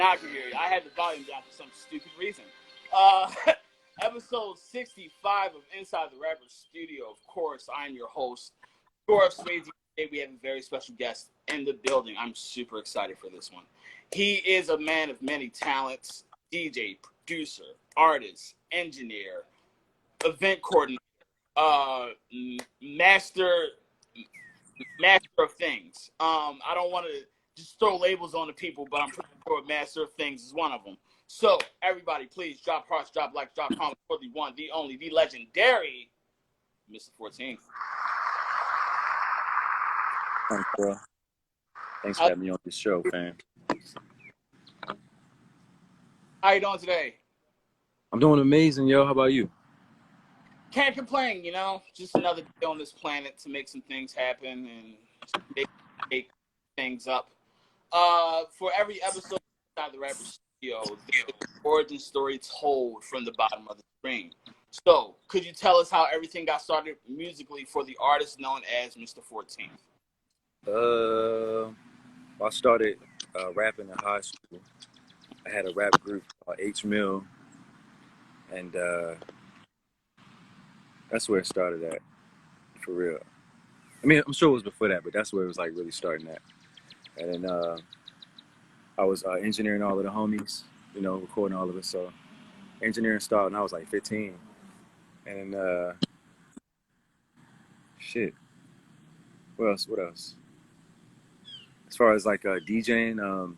Now I can hear you. I had the volume down for some stupid reason. Uh, episode 65 of Inside the Rapper Studio. Of course, I'm your host, Dwarf Swayze. Today we have a very special guest in the building. I'm super excited for this one. He is a man of many talents: DJ, producer, artist, engineer, event coordinator, uh, master of things. I don't want to just throw labels on the people, but I'm pretty sure master of things is one of them. So everybody, please drop hearts, drop likes, drop comments for the one, the only, the legendary Mr. 14. Thanks, bro. Thanks for having me on this show, fam. How you doing today? I'm doing amazing, yo. How about you? Can't complain, you know. Just another day on this planet to make some things happen and make things up. For every episode inside the Rapper Studio, there's an origin story told from the bottom of the screen. So, could you tell us how everything got started musically for the artist known as Mr. 14? I started rapping in high school. I had a rap group called H Mill, and that's where it started at, for real. I mean, I'm sure it was before that, but that's where it was like really starting at. And then I was engineering all of the homies, you know, recording all of it. So engineering started when I was like 15. And then, shit. What else? As far as like DJing,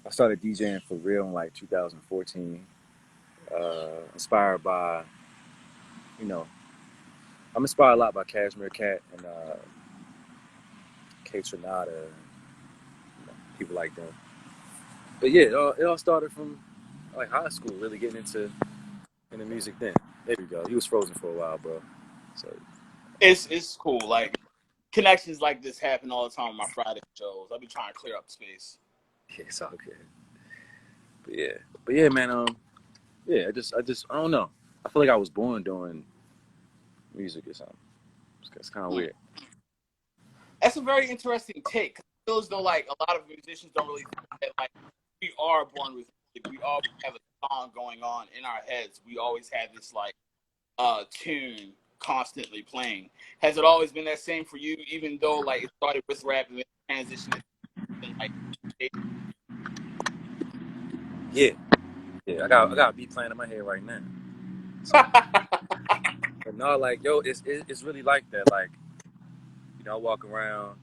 I started DJing for real in like 2014. Inspired by, you know, I'm inspired a lot by Cashmere Cat and K Tronada, you know, people like that. But yeah, it all started from like high school, really getting into music then. There we go. He was frozen for a while, bro. So It's cool. Like, connections like this happen all the time on my Friday shows. I'll be trying to clear up space. yeah, it's all good. But yeah, man. Yeah, I don't know. I feel like I was born doing music or something. It's kind of weird. That's a very interesting take. It feels though like a lot of musicians don't really think that like we are born with music. We always have a song going on in our heads. We always have this like tune constantly playing. Has it always been that same for you, even though like it started with rap and then transitioned and like Yeah. I got a beat playing in my head right now. So, but no, like yo, it's really like that. Like, you know, I walk around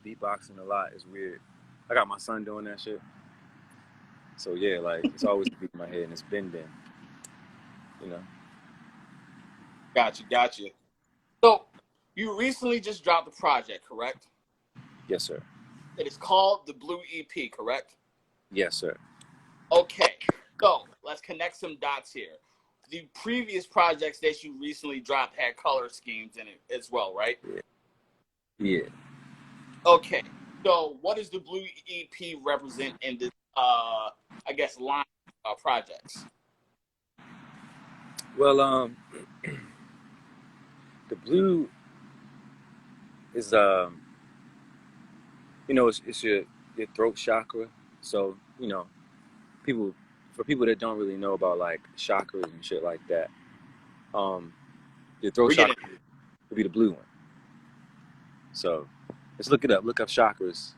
beatboxing a lot. It's weird. I got my son doing that shit. So yeah, like it's always a beat in my head, and it's been, you know. Gotcha. So you recently just dropped a project, correct? Yes, sir. It is called the Blue EP, correct? Yes, sir. Okay, so let's connect some dots here. The previous projects that you recently dropped had color schemes in it as well, right? Yeah. Okay, so what does the Blue EP represent in this, I guess, line of projects? Well, the blue is you know, it's your throat chakra. So, you know, for people that don't really know about like chakras and shit like that, your throat chakra would be the blue one. So let's look it up. Look up chakras,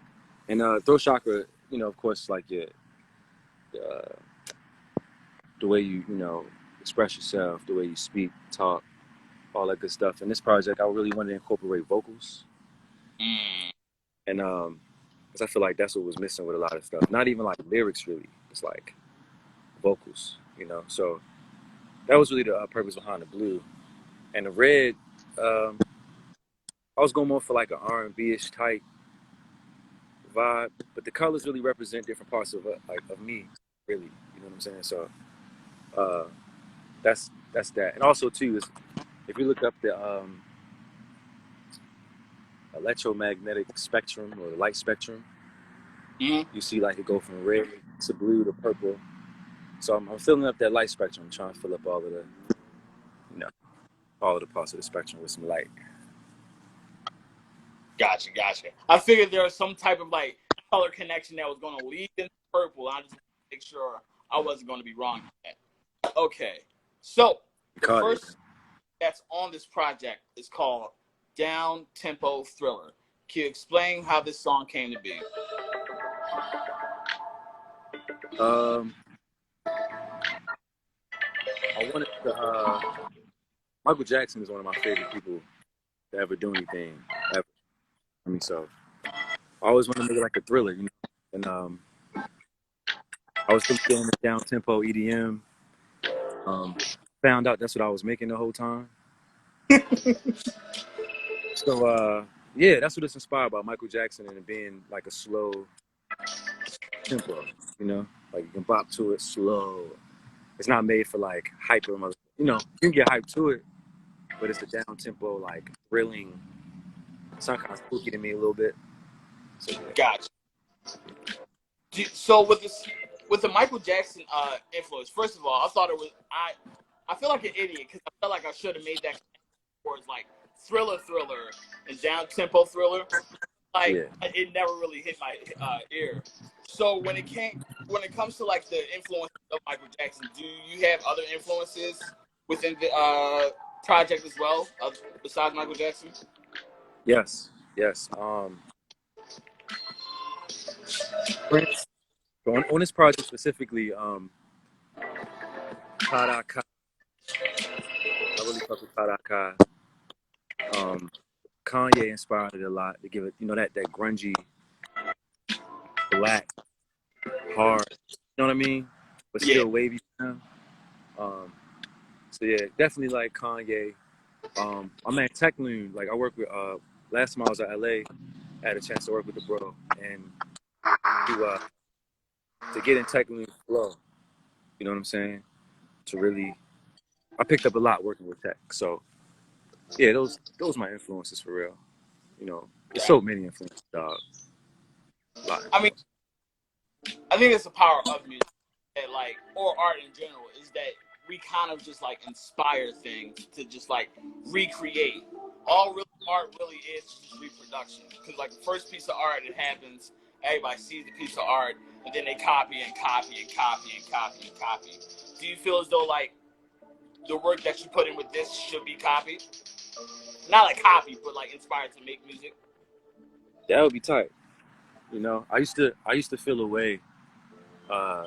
and throat chakra. You know, of course, like your the way you know express yourself, the way you speak, talk, all that good stuff. In this project, I really wanted to incorporate vocals, and because I feel like that's what was missing with a lot of stuff. Not even like lyrics, really. It's like vocals, you know. So that was really the purpose behind the blue, and the red. I was going more for like an R&B-ish type vibe, but the colors really represent different parts of of me, really. You know what I'm saying? So that's that. And also too is if you look up the electromagnetic spectrum or the light spectrum, you see like it go from red to blue to purple. So I'm filling up that light spectrum, trying to fill up all of the, you know, all of the parts of the spectrum with some light. Gotcha. I figured there was some type of like color connection that was going to lead into purple. I just wanted to make sure I wasn't going to be wrong. Okay, so the first that's on this project is called Down Tempo Thriller. Can you explain how this song came to be? I wanted to. Michael Jackson is one of my favorite people to ever do anything ever. I mean, so I always wanted to make it like a thriller, you know. And I was still getting the down tempo EDM. Found out that's what I was making the whole time. So yeah, that's what it's inspired by, Michael Jackson, and it being like a slow tempo, you know, like you can bop to it slow. It's not made for like hyper, you know, you can get hyped to it, but it's a down tempo, like thrilling. It's not kind of spooky to me a little bit. So, yeah. Gotcha. So with the Michael Jackson influence, first of all, I thought it was I feel like an idiot because I felt like I should have made that towards like thriller and down tempo thriller. Like Yeah. it never really hit my ear. So when it comes to like the influence of Michael Jackson, do you have other influences within the project as well, besides Michael Jackson? Yes. Yes. Prince. So on this project specifically, Taraka. I really fuck with Taraka. Kanye inspired it a lot to give it, you know, that grungy, black, hard. You know what I mean? But Yeah. still wavy. Um, so yeah, definitely like Kanye. I'm at Techloon. Like I work with. Last time I was at LA, I had a chance to work with the bro and to get in Techloon flow. You know what I'm saying? To really, I picked up a lot working with Tech. So yeah, those my influences for real. You know, there's so many influences, dog. A lot of I mean, influences. I think it's the power of music, that like, or art in general, is that we kind of just like inspire things to just like recreate. All really art really is just reproduction. Because like the first piece of art, it happens, everybody sees the piece of art, and then they copy and copy and copy and copy and copy. Do you feel as though like the work that you put in with this should be copied? Not like copied, but like inspired to make music. That would be tight. You know, I used to feel a way, uh,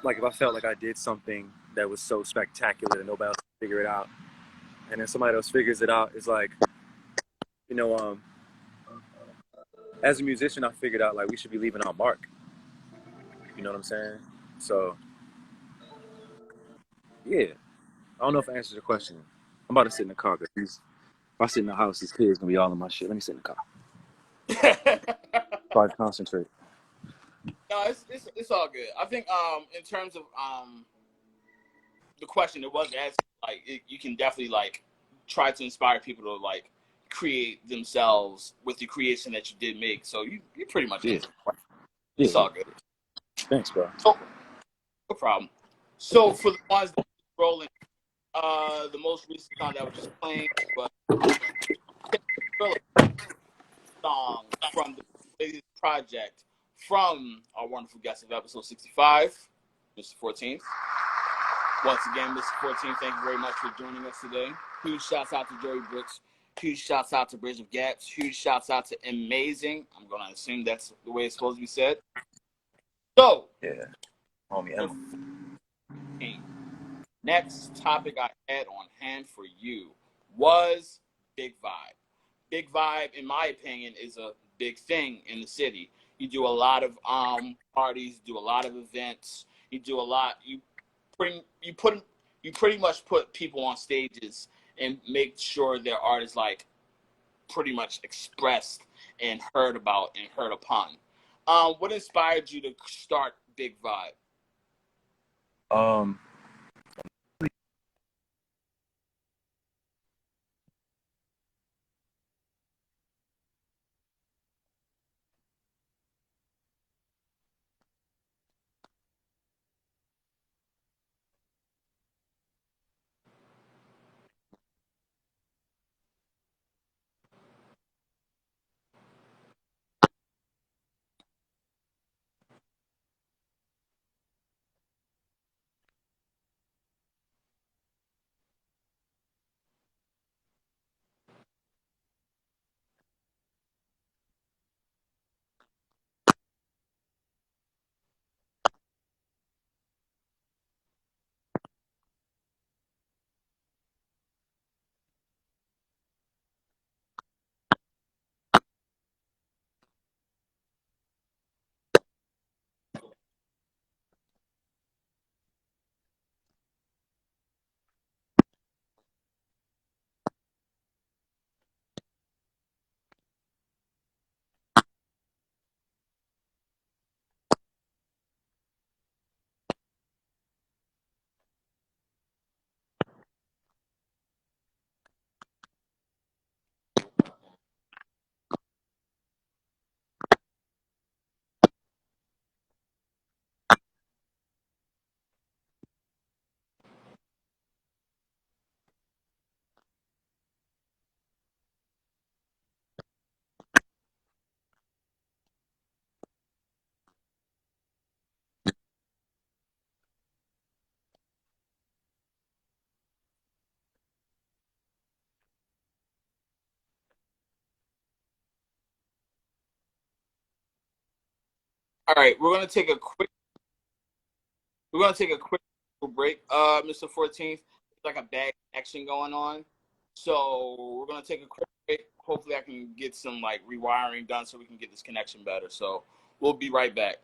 like if I felt like I did something that was so spectacular that nobody else could figure it out, and then somebody else figures it out. It's like, you know, as a musician, I figured out like we should be leaving our mark. You know what I'm saying? So yeah, I don't know if I answered your question. I'm about to sit in the car because if I sit in the house, these kids gonna be all in my shit. Let me sit in the car. Try to concentrate. No, it's all good. I think in terms of the question it was asked, like you can definitely like try to inspire people to like create themselves with the creation that you did make. So you pretty much Yeah, answered. yeah, It's yeah. all good. Thanks, bro. So no problem. So for the ones that are rolling, the most recent song that was just playing was Thriller song from the latest project from our wonderful guest of episode 65, Mr. 14th. Once again, Mr. 14, thank you very much for joining us today. Huge shouts out to Joey Brooks. Huge shouts out to Bridge of Gaps. Huge shouts out to Amazing. I'm going to assume that's the way it's supposed to be said. So, Yeah, homie Emma. next topic I had on hand for you was Big Vibe. Big Vibe, in my opinion, is a big thing in the city. You do a lot of parties, do a lot of events. You do a lot. You pretty much put people on stages and make sure their art is like pretty much expressed and heard about and heard upon. What inspired you to start Big Vibe? Um, All right, we're gonna take a quick break, Mr. 14th. Like a bad action going on, so we're gonna take a quick break. Hopefully, I can get some like rewiring done so we can get this connection better. So we'll be right back.